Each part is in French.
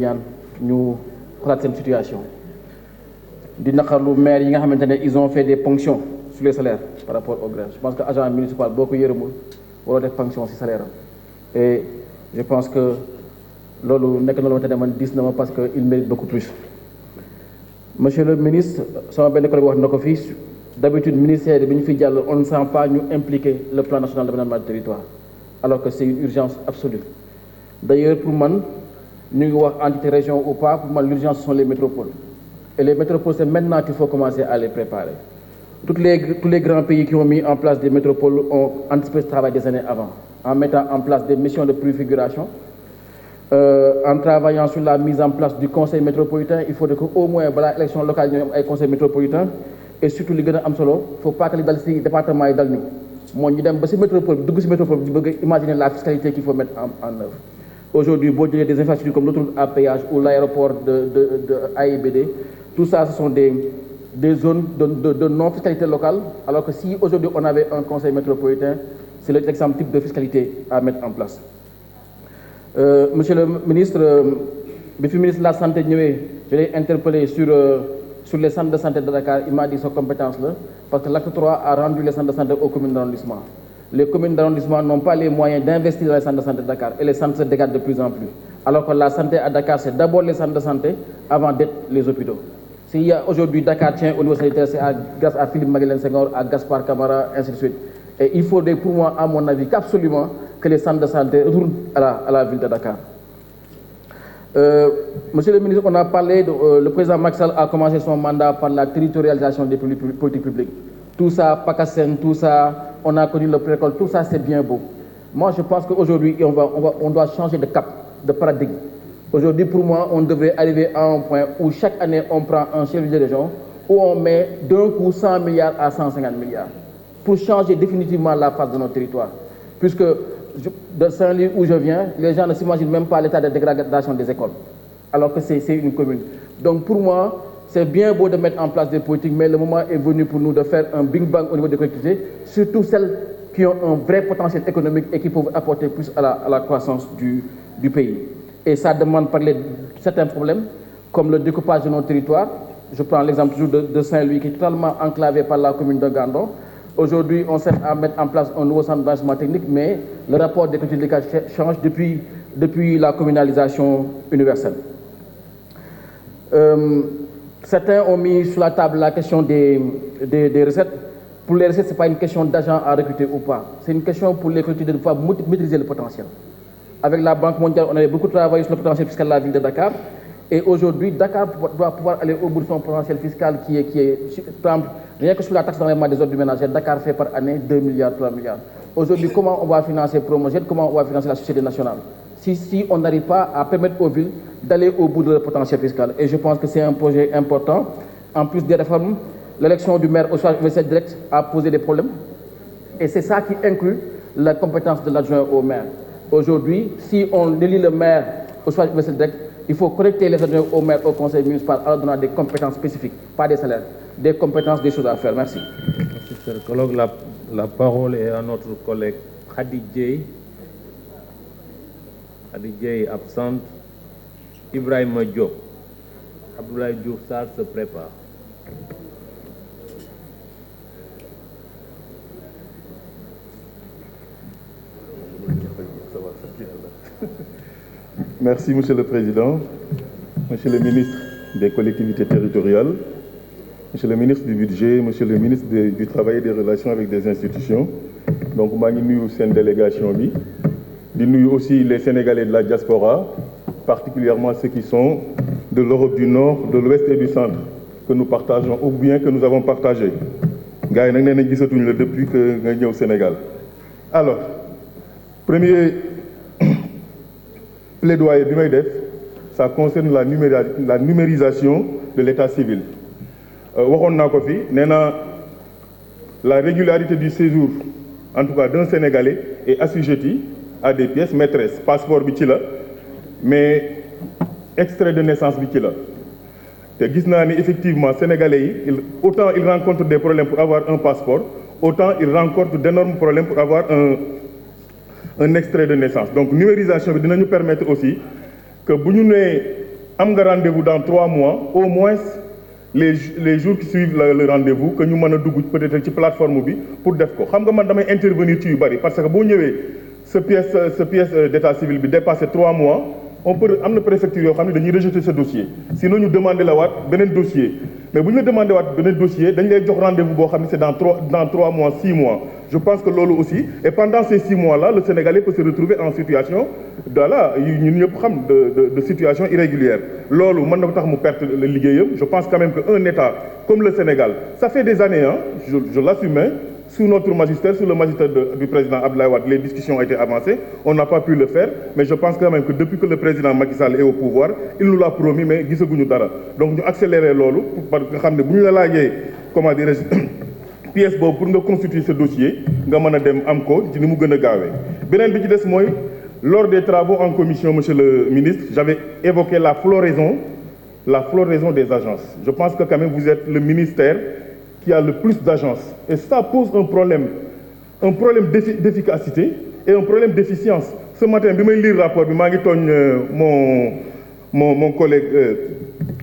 ñaan ñu xalaat seen situation di naqarlu maire yi nga xamante ne ils ont fait des ponctions sur les salaires par rapport au grève. Je pense que agent municipal boo ko yërëmul waroo def ponction ci salaire am et je pense que loolu nekk na loo xamante ne man dis na ma parce que il mérite beaucoup plus. Monsieur le ministre sama benn collègue wax na ko fii d'habitude ministère bi ñu fi jàll on ne sent pas ñu impliquer le plan national d'aménagement du territoire alors que c'est une urgence absolue. D'ailleurs pour man ñu ngi wax entité région ou pas, pour man l'urgence ce sont les métropoles et les métropoles c'est maintenant qu'il faut commencer à les préparer. Tous les grands pays qui ont mis en place des métropoles ont anticipé ce travail des années avant en mettant en place des missions de préfiguration. En travaillant sur la mise en place du conseil métropolitain, il faut que au moins balaa élection locale ñu am ay conseil métropolitain et surtout li gën a am solo faut pas que li dal ci département yi dal ñu moo ñu dem ba ci métropole dugg ci métropole di bëgg imaginer la fiscalité qu'il faut mettre en œuvre. Aujourd'hui boo jëlee des infrastructures comme l'autoroute à péage ou l'aéroport de AIBD, tout ça ce sont des zones de non fiscalité locale, alors que si aujourd'hui on avait un conseil métropolitain, c'est l'exemple type de fiscalité à mettre en place. Monsieur le ministre, bi fi ministre de la santé ñëwee je l'ai interpellé sur les centres de santé de Dakar. Il m'a dit sa compétence là parce que l'acte 3 a rendu les centres de santé aux communes d'arrondissement. Les communes d'arrondissement n'ont pas les moyens d'investir dans les centres de santé de Dakar et les centres se dégradent de plus en plus. Alors que la santé à Dakar c'est d'abord les centres de santé avant d'être les hôpitaux. S'il y a aujourd'hui Dakar tient au niveau sanitaire, c'est grâce à Philippe Maguilène Senghor, à Gaspard Camara, ainsi de suite. Et il faudrait pour moi, à mon avis, qu'absolument que les centres de santé retournent à la ville de Dakar. Monsieur le ministre, on a parlé, le président Macky Sall a commencé son mandat par la territorialisation des politiques publiques. Tout ça, PACASEN, tout ça, on a connu le précole, tout ça c'est bien beau. Moi je pense qu'aujourd'hui on doit changer de cap, de paradigme. Aujourd'hui pour moi on devrait arriver à un point où chaque année on prend un chef de région où on met d'un coup 100 milliards à 150 milliards pour changer définitivement la face de notre territoire. Puisque de Saint-Louis où je viens, les gens ne s'imaginent même pas l'état de dégradation des écoles, alors que c'est une commune. Donc pour moi, c'est bien beau de mettre en place des politiques, mais le moment est venu pour nous de faire un big bang au niveau des collectivités, surtout celles qui ont un vrai potentiel économique et qui peuvent apporter plus à la croissance du pays. Et ça demande de parler de certains problèmes, comme le découpage de nos territoires. Je prends l'exemple toujours de Saint-Louis, qui est totalement enclavé par la commune de Gandon. Aujourd'hui, on sait à mettre en place un nouveau centre d'enseignement technique, mais le rapport des collectivités change depuis la communalisation universelle. Certains ont mis sur la table la question des recettes. Pour les recettes, ce n'est pas une question d'argent à recruter ou pas. C'est une question pour les collectivités de pouvoir maîtriser le potentiel. Avec la Banque mondiale, on avait beaucoup travaillé sur le potentiel fiscal de la ville de Dakar. Et aujourd'hui, Dakar doit pouvoir aller au bout de son potentiel fiscal qui est par exemple, rien que sur la taxe d'enlèvement des ordures ménagères, Dakar fait par année 2 milliards, 3 milliards. Aujourd'hui, comment on va financer Promoged, comment on va financer la société nationale si on n'arrive pas à permettre aux villes d'aller au bout de leur potentiel fiscal. Et je pense que c'est un projet important. En plus des réformes, l'élection du maire au choix universel direct a posé des problèmes. Et c'est ça qui inclut la compétence de l'adjoint au maire. Aujourd'hui, si on élit le maire au choix universel direct, il faut connecter les adjoints au maire au conseil municipal en leur donnant des compétences spécifiques, pas des salaires, des compétences, des choses à faire. Merci. Merci, cher collègue. La parole est à notre collègue Khady Dieye. Khady Dieye absente. Ibrahima Diop. Abdoulaye Diouf Sarr se prépare. Merci, Monsieur le Président, Monsieur le ministre des collectivités territoriales, Monsieur le ministre du Budget, Monsieur le ministre du Travail et des Relations avec des institutions. Donc, je suis une délégation. Je salue aussi les Sénégalais de la diaspora, particulièrement ceux qui sont de l'Europe du Nord, de l'Ouest et du Centre, que nous partageons ou bien que nous avons partagé. Gars, nous avons depuis que nous sommes au Sénégal. Alors, premier plaidoyer, ça concerne la numérisation de l'état civil. La régularité du séjour, en tout cas d'un Sénégalais, est assujettie à des pièces maîtresses, passeport bitila, mais extrait de naissance bitila. Effectivement, Sénégalais, autant ils rencontrent des problèmes pour avoir un passeport, autant ils rencontrent d'énormes problèmes pour avoir un extrait de naissance. Donc, numérisation va nous permettre aussi que si nous avons am nga rendez-vous dans 3 mois au moins les jours qui suivent le rendez-vous que ñu mën a dugg peut-être ci plateforme bi pour def ko xam nga man damay intervenir ci yu bari parce que boo ñëwee sa pièce d'état civil bi dépassé 3 mois on peut am na préfecture yoo xam ne dañuy rejeter ce dossier sinon ñu demander la waat beneen dossier mais bu ñu la demander waat beneen dossier dañ lay jox rendez-vous boo xam ne c'est dans 3 mois 6 mois je pense que loolu aussi et pendant ces 6 mois-là le Sénégalais peut se retrouver en situation ñun ñëpp xam de situation irrégulière loolu mën na ko tax mu perte le liggéeyam je pense quand même que un État comme le Sénégal ça fait des années je l'assume sous notre magistère, sous le magistère du président Abdoulaye Wade, les discussions ont été avancées. On n'a pas pu le faire, mais je pense quand même que depuis que le président Macky Sall est au pouvoir, il nous l'a promis, mais gisaguñu dara. Donc ñu accélérer loolu parce que xam ne bu ñu la laajee comment dirais-je pièce boobu pour nga constituer ce dossier nga mën a dem am ko ci ni mu gën a gaawee. beneen bi ci des mooy lors des travaux en commission, monsieur le ministre, j'avais évoqué la floraison des agences. Je pense que quand même vous êtes le ministère qui a le plus d'agences. Et ça pose un problème d'efficacité et un problème d'efficience. Ce matin, bi may lire rapport bi maa ngi tooñ mon collègue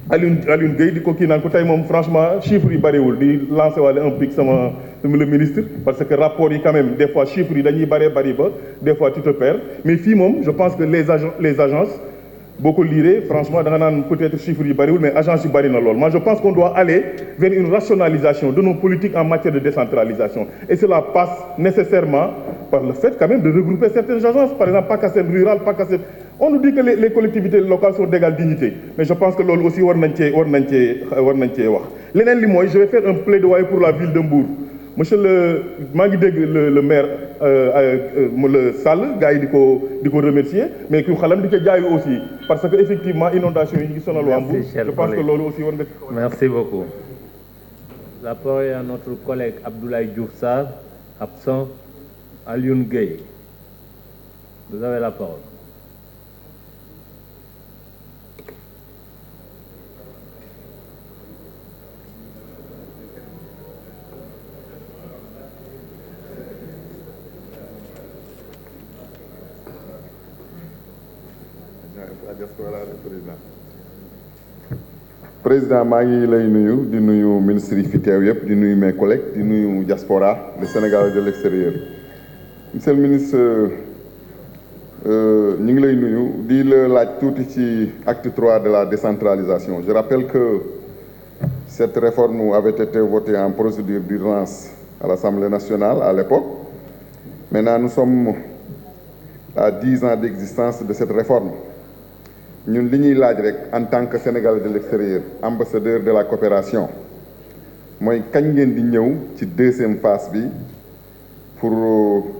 Alioune Gueye di ko kii naan ko tey moom franchement chiffres yi bariwul di lancer wàlle un pic sama le ministre parce que rapport yi quand même des fois chiffres yi dañuy bari ba des fois tu te perds mais fii moom je pense que les agences boo ko liiree franchement da nga naan peut-être chiffres yi bariwul mais agence yi bari na lool. Moi je pense qu'on doit aller vers une rationalisation de nos politiques en matière de décentralisation et cela passe nécessairement par le fait quand même de regrouper certaines agences par exemple PACASEN rural PACASEN on nous dit que les collectivités locales sont d'égale dignité mais je pense que loolu aussi war nañ cee wax leneen li mooy je vais faire un plaidoyer pour la ville de Mbour. Monsieur maa ngi dégg le maire le Sall gars yi di ko remercier mais ku xalam di ko jaayu aussi parce que effectivement inondation yi ñu ngi sonal waa Mbour je pense que loolu aussi war nga. Merci beaucoup. La parole est à notre collègue Abdoulaye Diouf Sarr, absent. Alioune Gueye, vous avez la parole. Président maa ngi lay nuyu di nuyu ministre yi fi teew yëpp di nuyu mes collègues di nuyu diaspora le Sénégal de l'extérieur monsieur le ministre ñu ngi lay nuyu di la laaj tuuti ci acte 3 de la décentralisation je rappelle que cette réforme avait été votée en procédure d'urgence à l'Assemblée nationale à l'époque maintenant nous sommes à 10 ans d'existence de cette réforme ñun li ñuy laaj rek en tant que Sénégalais de l'extérieur ambassadeur de la coopération mooy kañ ngeen di ñëw ci deuxième phase bi pour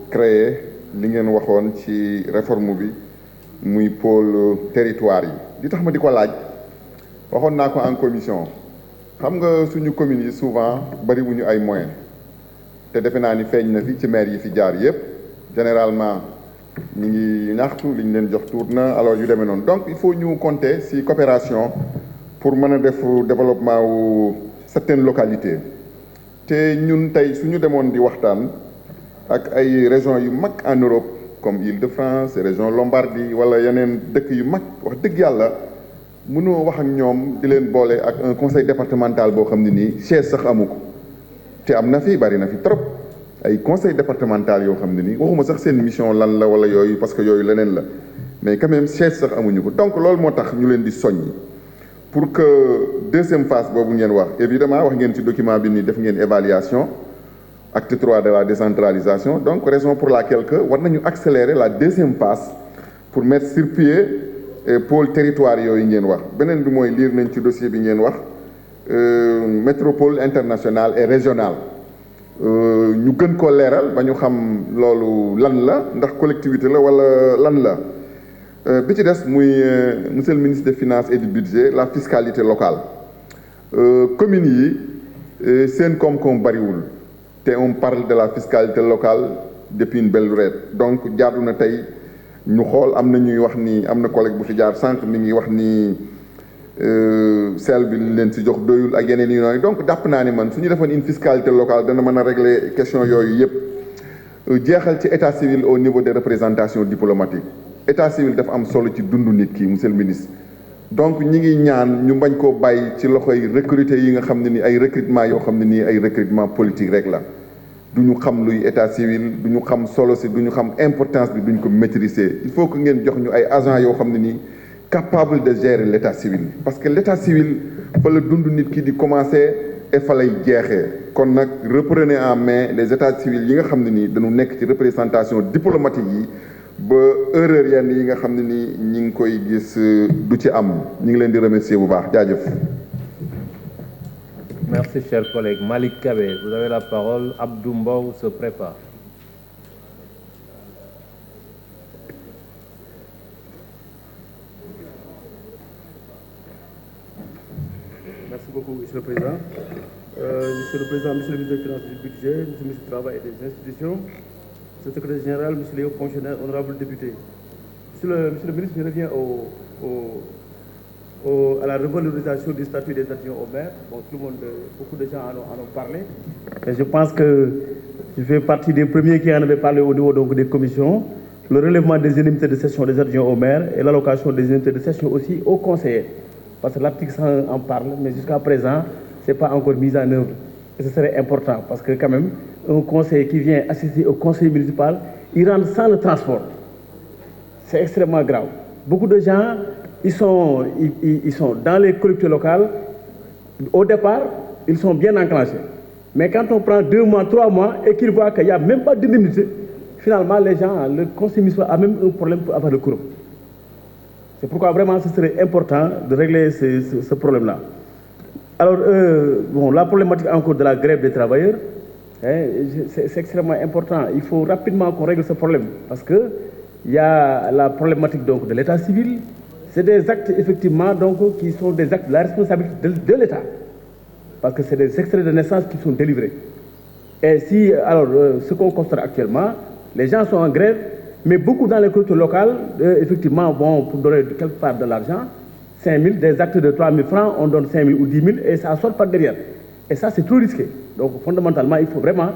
créer li ngeen waxoon ci réforme bi muy pôle territoire yi li tax ma di ko laaj waxoon naa ko en commission xam nga suñu communes yi souvent bariwuñu ay moyens te defe naa ni feeñ na fi ci maire yi fi jaar yépp généralement ñu ngi ñaxtu li ñu leen jox tuut na alors yu demee noonu donc il faut ñu compter ci coopération pour mën a def développement wu certaines localités te ñun tey suñu demoon di waxtaan ak ay régions yu mag en Europe comme Île-de-France région Lombardie wala yeneen dëkk yu mag wax dëgg yàlla mënoo wax ak ñoom di leen boole ak un conseil départemental boo xam ne nii siège sax amu ko te am na fi bari na fi trop ay conseil départemental yoo xam ne nii waxuma sax seen mission lan la wala yooyu parce que yooyu leneen la mais quand même siège sax amuñu ko donc loolu moo tax ñu leen di soññi pour que deuxième phase boobu ngeen wax évidemment wax ngeen ci document bi ni def ngeen évaluation acte 3 de la décentralisation donc raison pour laquelle que war nañu accélérer la deuxième phase pour mettre sur pied pôle territoire yooyu ngeen wax beneen bi mooy lire nañ ci dossier bi ngeen wax métropole internationale et régionale ñu gën ko leeral ba ñu xam loolu lan la ndax collectivité la wala lan la bi ci des muy monsieur le ministre des finances et du budget la fiscalité locale communes yi seen koom-koom bariwul te on parle de la fiscalité locale depuis une belle lurette donc jaadu na tey ñu xool am na ñuy wax ni am na collègue bu fi jaar sànq mi ngi wax ni sel bi leen si jox doyul ak yeneen yi noonu donc jàpp naa ne man su ñu defoon une fiscalité locale dana mën a régler question yooyu yëpp jeexal ci état civil au niveau des représentations diplomatiques état civil dafa am solo ci dundu nit ki monsieur le ministre donc ñi ngi ñaan ñu bañ koo bàyyi ci loxoy recruter yi nga xam ne ni ay recrutement yoo xam ne nii ay recrutement politique rek la du ñu xam luy état civil du ñu xam solo si du ñu xam importance bi duñ ko maîtriser il faut que ngeen jox ñu ay agents yoo xam ne nii capable de gérer l' état civil parce que l' état civil fa la dund nit ki di commencer et fa lay jeexee kon nag reprenez en main les états civils yi nga xam ne nii dañu nekk ci représentation diplomatique yi ba erreur yenn yi nga xam ne nii ñi ngi koy gis du ci am ñi ngi leen di remercier bu baax jaajëf. Merci, cher collègue. Malik Kabé, vous avez la parole. Abdou Mbow se prépare. Merci beaucoup, Monsieur le Président. Monsieur le Président, Monsieur le ministre des Finances et du Budget, Monsieur le ministre du Travail et des Institutions, Monsieur le secrétaire général, Monsieur les hauts fonctionnaires, honorables députés. Monsieur le ministre, je reviens à la revalorisation du statut des adjoints au maire. Bon, tout le monde, beaucoup de gens en ont parlé. Et je pense que je fais partie des premiers qui en avaient parlé au niveau donc, des commissions. Le relèvement des indemnités de session des adjoints au maire et l'allocation des indemnités de session aussi aux conseillers. Parce que l'article 100 en parle, mais jusqu'à présent, ce n'est pas encore mis en œuvre. Et ce serait important parce que quand même, un conseiller qui vient assister au conseil municipal, il rentre sans le transport. C'est extrêmement grave. Beaucoup de gens, ils sont dans les collectivités locales. Au départ, ils sont bien enclenchés. Mais quand on prend 2 mois, 3 mois et qu'ils voient qu'il n'y a même pas d'indemnité, finalement, les gens, le conseil municipal a même un problème pour avoir le courant. C'est pourquoi vraiment ce serait important de régler ce problème-là. Alors, bon, la problématique encore de la grève des travailleurs, hein, c'est extrêmement important. Il faut rapidement qu'on règle ce problème parce qu'il y a la problématique donc, de l'état civil. C'est des actes, effectivement, donc, qui sont des actes de la responsabilité de l'État. Parce que c'est des extraits de naissance qui sont délivrés. Et si, alors, ce qu'on constate actuellement, les gens sont en grève, mais beaucoup dans les cultures locales, effectivement, vont pour donner quelque part de l'argent, 5 000, des actes de 3 000 francs, on donne 5 000 ou 10 000 et ça sort par derrière. Et ça, c'est trop risqué. Donc, fondamentalement, il faut vraiment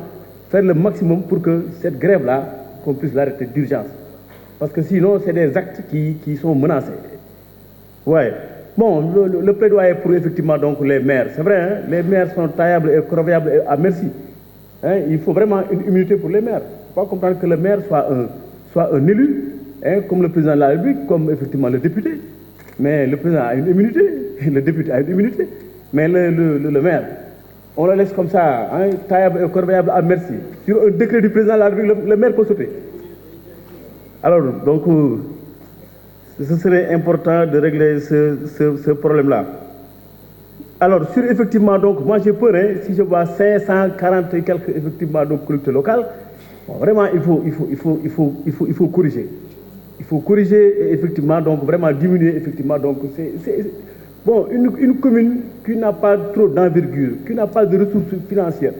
faire le maximum pour que cette grève-là, qu'on puisse l'arrêter d'urgence. Parce que sinon, c'est des actes qui sont menacés. Ouais. Bon, le plaidoyer pour effectivement donc les maires, c'est vrai, hein, les maires sont taillables et crevables à merci. Hein, il faut vraiment une immunité pour les maires. Il ne faut pas comprendre que le maire soit un élu, hein, comme le président de la République, comme effectivement le député. Mais le président a une immunité, le député a une immunité. Mais le maire, on le laisse comme ça, hein, taillable et crevable à merci. Sur un décret du président de la République, le maire peut sauter. Alors, donc, ce serait important de régler ce problème-là. Alors, sur effectivement, donc, moi j'ai peur, hein, si je vois 540 et quelques, effectivement, donc, collectivités locales, bon, vraiment, il faut corriger. Il faut corriger et effectivement, donc, vraiment diminuer, effectivement, donc, bon, une commune qui n'a pas trop d'envergure, qui n'a pas de ressources financières,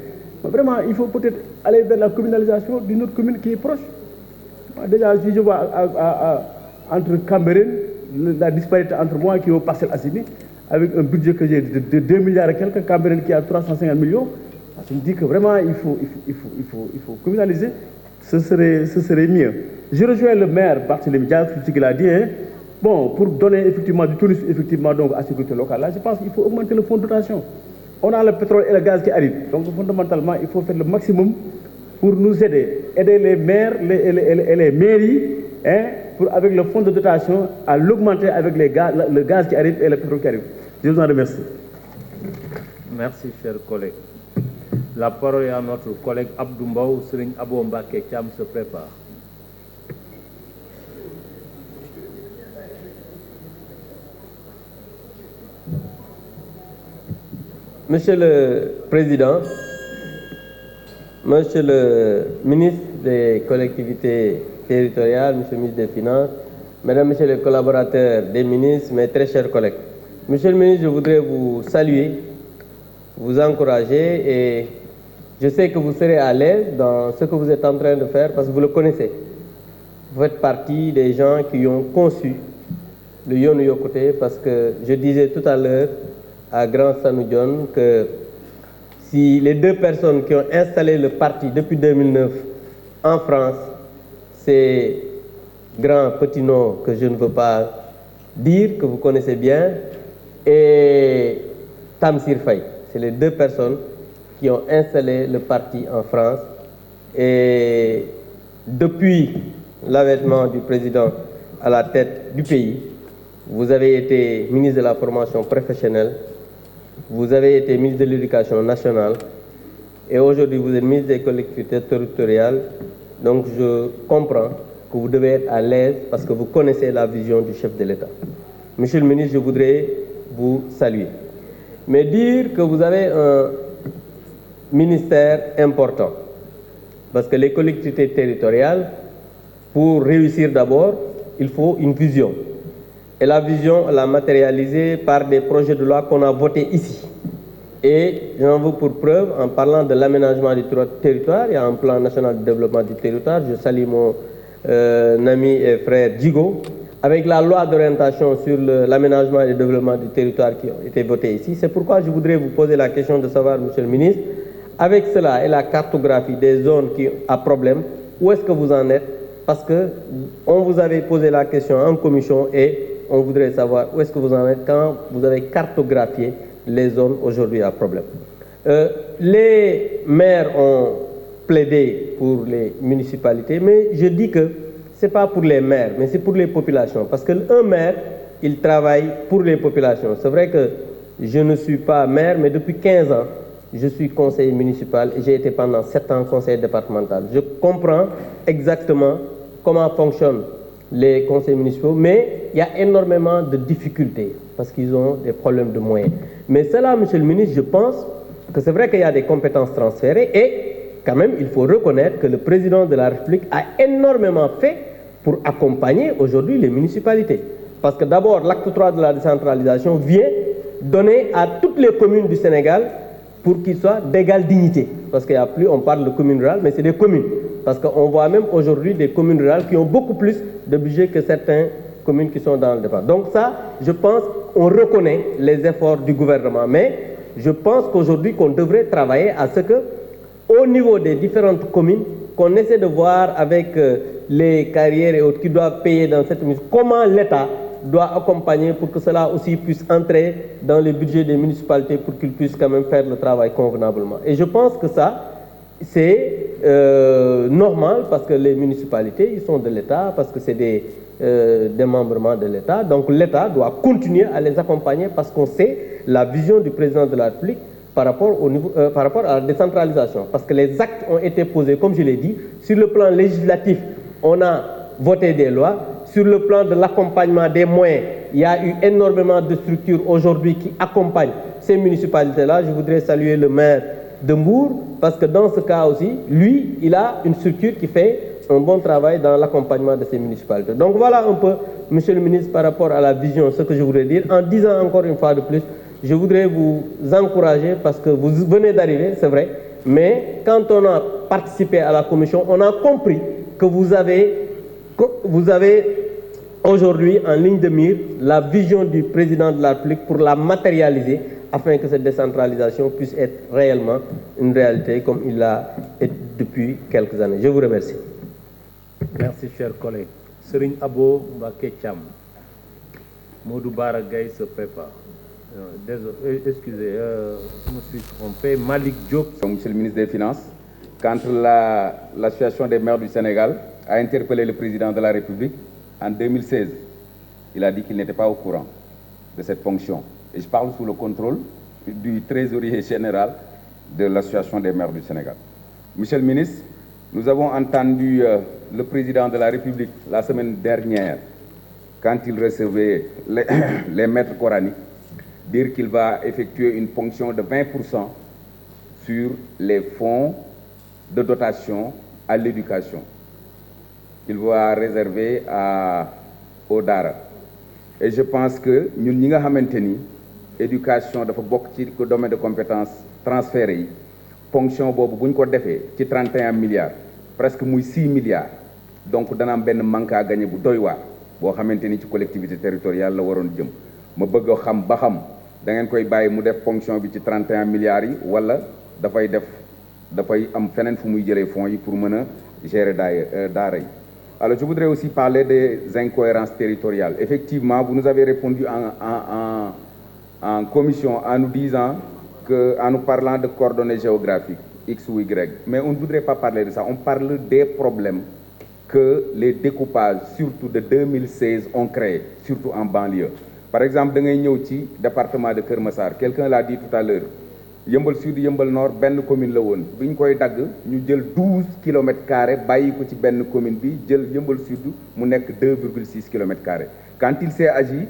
vraiment, il faut peut-être aller vers la communalisation d'une autre commune qui est proche. Déjà, si je vois entre Cambérène, la disparité entre moi qui est au Parcelles Assainies, avec un budget que j'ai de 2 milliards et quelques, Cambérène qui a 350 millions, je me dis que vraiment il faut communaliser, ce serait mieux. Je rejoins le maire Barthélémy Dias, ce qu'il a dit, hein. Bon, pour donner effectivement du tonus effectivement donc à la sécurité locale, là, je pense qu'il faut augmenter le fonds de dotation. On a le pétrole et le gaz qui arrivent, donc fondamentalement il faut faire le maximum pour nous aider les maires et les mairies, hein, avec le fonds de dotation, à l'augmenter avec le gaz qui arrive et le pétrole qui arrive. Je vous en remercie. Merci, cher collègue. La parole est à notre collègue Abdou Mbow. Serigne Abo Mbacké Thiam se prépare. Monsieur le Président, Monsieur le ministre des collectivités territoriales, Monsieur le ministre des Finances, Mesdames, Messieurs les collaborateurs des ministres, mes très chers collègues. Monsieur le ministre, je voudrais vous saluer, vous encourager et je sais que vous serez à l'aise dans ce que vous êtes en train de faire parce que vous le connaissez. Vous faites partie des gens qui ont conçu le Yoonu Yokkute parce que je disais tout à l'heure à Grand Sanoudjon que si les 2 personnes qui ont installé le parti depuis 2009 en France, c'est Grand Petit nom que je ne veux pas Dir que vous connaissez bien, et Tamsir Faye. C'est les deux personnes qui ont installé le parti en France. Et depuis l'avènement du président à la tête du pays, vous avez été ministre de la formation professionnelle, vous avez été ministre de l'Éducation nationale, et aujourd'hui vous êtes ministre des collectivités territoriales. Donc je comprends que vous devez être à l'aise parce que vous connaissez la vision du chef de l'État. Monsieur le ministre, je voudrais vous saluer. Mais dire que vous avez un ministère important, parce que les collectivités territoriales, pour réussir d'abord, il faut une vision. Et la vision, on l'a matérialisée par des projets de loi qu'on a votés ici. Et j'en veux pour preuve, en parlant de l'aménagement du territoire, il y a un plan national de développement du territoire. Je salue mon ami et frère Djigo, avec la loi d'orientation sur l'aménagement et le développement du territoire qui ont été votées ici. C'est pourquoi je voudrais vous poser la question de savoir, monsieur le ministre, avec cela et la cartographie des zones qui ont problème, où est-ce que vous en êtes? Parce qu'on vous avait posé la question en commission et on voudrait savoir où est-ce que vous en êtes quand vous avez cartographié les zones aujourd'hui à problème. Les maires ont plaidé pour les municipalités, mais je dis que ce n'est pas pour les maires, mais c'est pour les populations. Parce qu'un maire, il travaille pour les populations. C'est vrai que je ne suis pas maire, mais depuis 15 ans, je suis conseiller municipal et j'ai été pendant 7 ans conseiller départemental. Je comprends exactement comment fonctionnent les conseils municipaux, mais il y a énormément de difficultés parce qu'ils ont des problèmes de moyens. Mais cela, monsieur le ministre, je pense que c'est vrai qu'il y a des compétences transférées et quand même, il faut reconnaître que le président de la République a énormément fait pour accompagner aujourd'hui les municipalités. Parce que d'abord, l'acte 3 de la décentralisation vient donner à toutes les communes du Sénégal pour qu'ils soient d'égale dignité. Parce qu'il n'y a plus, on parle de communes rurales, mais c'est des communes. Parce qu'on voit même aujourd'hui des communes rurales qui ont beaucoup plus de budget que certaines communes qui sont dans le département. Donc ça, je pense qu'on reconnaît les efforts du gouvernement. Mais je pense qu'aujourd'hui, qu'on devrait travailler à ce que, au niveau des différentes communes, qu'on essaie de voir avec les carrières et autres qui doivent payer dans cette mission, comment l'État doit accompagner pour que cela aussi puisse entrer dans le budget des municipalités pour qu'ils puissent quand même faire le travail convenablement. Et je pense que ça, c'est normal parce que les municipalités, ils sont de l'État, parce que c'est des démembrements de l'État. Donc l'État doit continuer à les accompagner parce qu'on sait la vision du président de la République par rapport à la décentralisation. Parce que les actes ont été posés, comme je l'ai dit, sur le plan législatif, on a voté des lois. Sur le plan de l'accompagnement des moyens, il y a eu énormément de structures aujourd'hui qui accompagnent ces municipalités-là. Je voudrais saluer le maire de Mbour, parce que dans ce cas aussi, lui, il a une structure qui fait un bon travail dans l'accompagnement de ces municipalités. Donc voilà un peu, monsieur le ministre, par rapport à la vision, ce que je voudrais dire. En disant encore une fois de plus, je voudrais vous encourager parce que vous venez d'arriver, c'est vrai, mais quand on a participé à la commission, on a compris que vous avez aujourd'hui en ligne de mire la vision du président de la République pour la matérialiser afin que cette décentralisation puisse être réellement une réalité comme il l'a été depuis quelques années. Je vous remercie. Merci, chers collègues. Serigne Abo Mbacké Thiam. Modou Bara Gaye se prépare. Désolé, excusez, je me suis trompé. Malik Diop. Monsieur le ministre des Finances, quand l'association des maires du Sénégal a interpellé le président de la République en 2016, il a dit qu'il n'était pas au courant de cette fonction. Et je parle sous le contrôle du trésorier général de l'association des maires du Sénégal. Monsieur le ministre, nous avons entendu le président de la République la semaine dernière, quand il recevait les maîtres coraniques, dire qu'il va effectuer une ponction de 20% sur les fonds de dotation à l'éducation qu'il va réserver au Dara. Et je pense que nous, ñi nga xamanteni éducation dafa bokk ci domaine de compétences transférées yi ponction bobu buñ ko défé ci 31 milliards presque muy 6 milliards donc dana am benn manque à gagner bu doy waar boo xamanteni ci collectivité territoriale la waroon jëm ma bëgg xam ba xam da ngeen koy bàyyi mu def ponction bi ci 31 milliards yi wala dafay am feneen fu muy jëlee fonds yi pour mën a gérer daara yi Alors, je voudrais aussi parler des incohérences territoriales. Effectivement, vous nous avez répondu en commission en nous disant en nous parlant de coordonnées géographiques, X ou Y. Mais on ne voudrait pas parler de ça. On parle des problèmes que les découpages, surtout de 2016, ont créés, surtout en banlieue. Par exemple, dans le département de Keur Massar, quelqu'un l'a dit tout à l'heure, Yeumbeul Sud, Yeumbeul Nord, benn commune la woon. Bi ñu koy dagg, ñu jël 12 km² bàyyi ko ci benn commune bi, jël Yeumbeul Sud mu nekk 2,6 km². Quand il s'est agi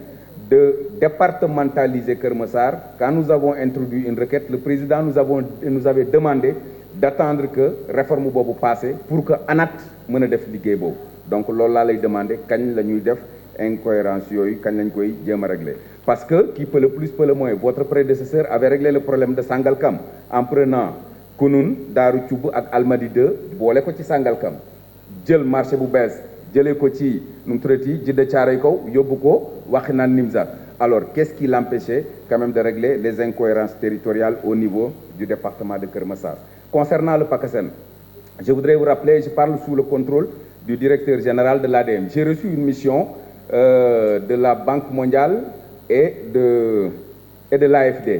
de départementaliser Keur Massar, quand nous avons introduit une requête, le président nous avait demandé d'attendre que réforme boobu passé pour que ANAT mën a def liggéey boobu. Donc loolu laa lay demandé kañ la ñuy def incohérence yooyu kañ lañ koy jéem a régler. Parce que qui peut le plus peut le moins. Votre prédécesseur avait réglé le problème de Sangalkam en prenant Kounoune, Darou Thioub ak Almadies 2 boole ko ci Sangalkam jël marché bu bees jëlee ko ci nu mu tuddati Djiddah Thiaroye Kaw yóbbu ko Wakhinane Nimzatt. Alors qu'est-ce qui l'empêchait quand même de régler les incohérences territoriales au niveau du département de Keur Massar? Concernant le PACASEN, je voudrais vous rappeler, je parle sous le contrôle du directeur général de l'ADM. J'ai reçu une mission de la Banque mondiale et de l'AFD,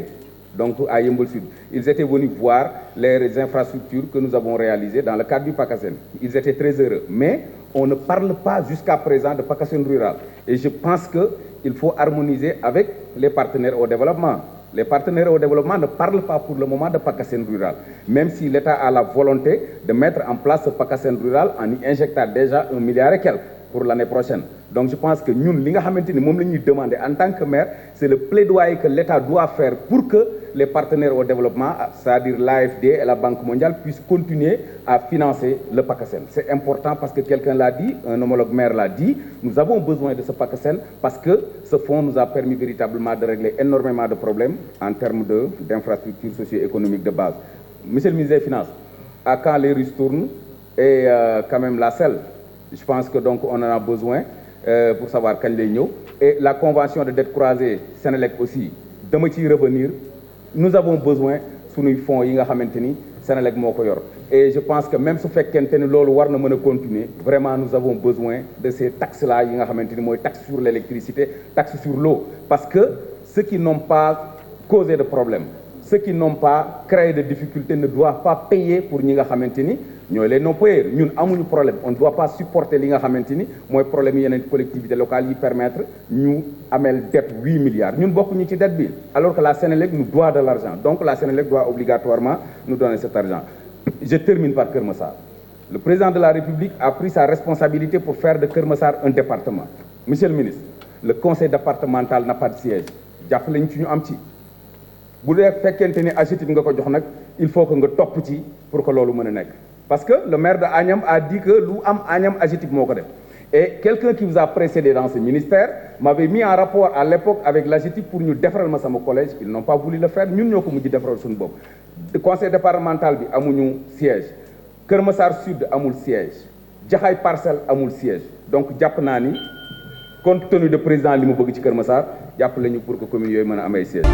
donc à Yeumbeul Sud. Ils étaient venus voir les infrastructures que nous avons réalisées dans le cadre du PACASEN. Ils étaient très heureux. Mais on ne parle pas jusqu'à présent de PACASEN rural. Et je pense qu'il faut harmoniser avec les partenaires au développement. Les partenaires au développement ne parlent pas pour le moment de PACASEN rural, même si l'État a la volonté de mettre en place ce PACASEN rural en y injectant déjà 1 milliard et quelques pour l'année prochaine. Donc je pense que nous, li nga xamanteni mom lañuy demander en tant que maire, c'est le plaidoyer que l'État doit faire pour que les partenaires au développement, c'est-à-dire l'AFD et la Banque mondiale, puissent continuer à financer le PACASEN. C'est important parce que quelqu'un l'a dit, un homologue maire l'a dit, nous avons besoin de ce PACASEN parce que ce fonds nous a permis véritablement de régler énormément de problèmes en termes d'infrastructures socio-économiques de base. Monsieur le ministre des Finances, à quand les rues tournent et quand même la selle, je pense que donc on en a besoin pour savoir quand les ñëw. Et la convention de dette croisée Sénélec aussi, dama ciy revenir, nous avons besoin suñuy fonds yi nga xamanteni Sénélec moo ko yor. Et je pense que même su fekkente ni loolu war na mën a continuer, vraiment nous avons besoin de ces taxes-là yi nga xamanteni mooy taxe sur l'électricité, taxe sur l'eau, parce que ceux qui n'ont pas causé de problème, ceux qui n'ont pas créé de difficultés ne doivent pas payer pour ñi nga xamanteni ñooy les non-payeurs. Ñun amuñu problème, on ne doit pas supporter li nga xamanteni mooy problème yeneen collectivités locales yi permettre ñu amel dette 8 milliards. Ñun bokkuñu ci dette bi, alors que la Sénélec nous doit de l'argent. Donc la Sénélec doit obligatoirement nous donner cet argent. Je termine par Keur Massar. Le président de la République a pris sa responsabilité pour faire de Keur Massar un département. Monsieur le ministre, le conseil départemental n'a pas de siège. Jàppale ñu ci ñu am ci. Bu dee fekkente ni AGETIP nga ko jox nag, il faut que nga topp ci pour que loolu mën a nekk. Parce que le maire de Agnam a dit que lu am Agnam AGETIP moo ko def. Et quelqu'un qui vous a précédé dans ce ministère m'avait mis en rapport à l'époque avec l'AGETIP pour ñu defaral ma sama collège. Ils n'ont pas voulu le faire, ñun ñoo ko mujj defaral suñu bopp. Le conseil départemental bi amuñu siège. Keur Massar Sud amul siège. Jaxaay Parcelles amul siège. Donc jàpp naa ni compte tenu de président li mu bëgg ci Keur Massar jàppale ñu pour que commune yooyu mën a am ay siège.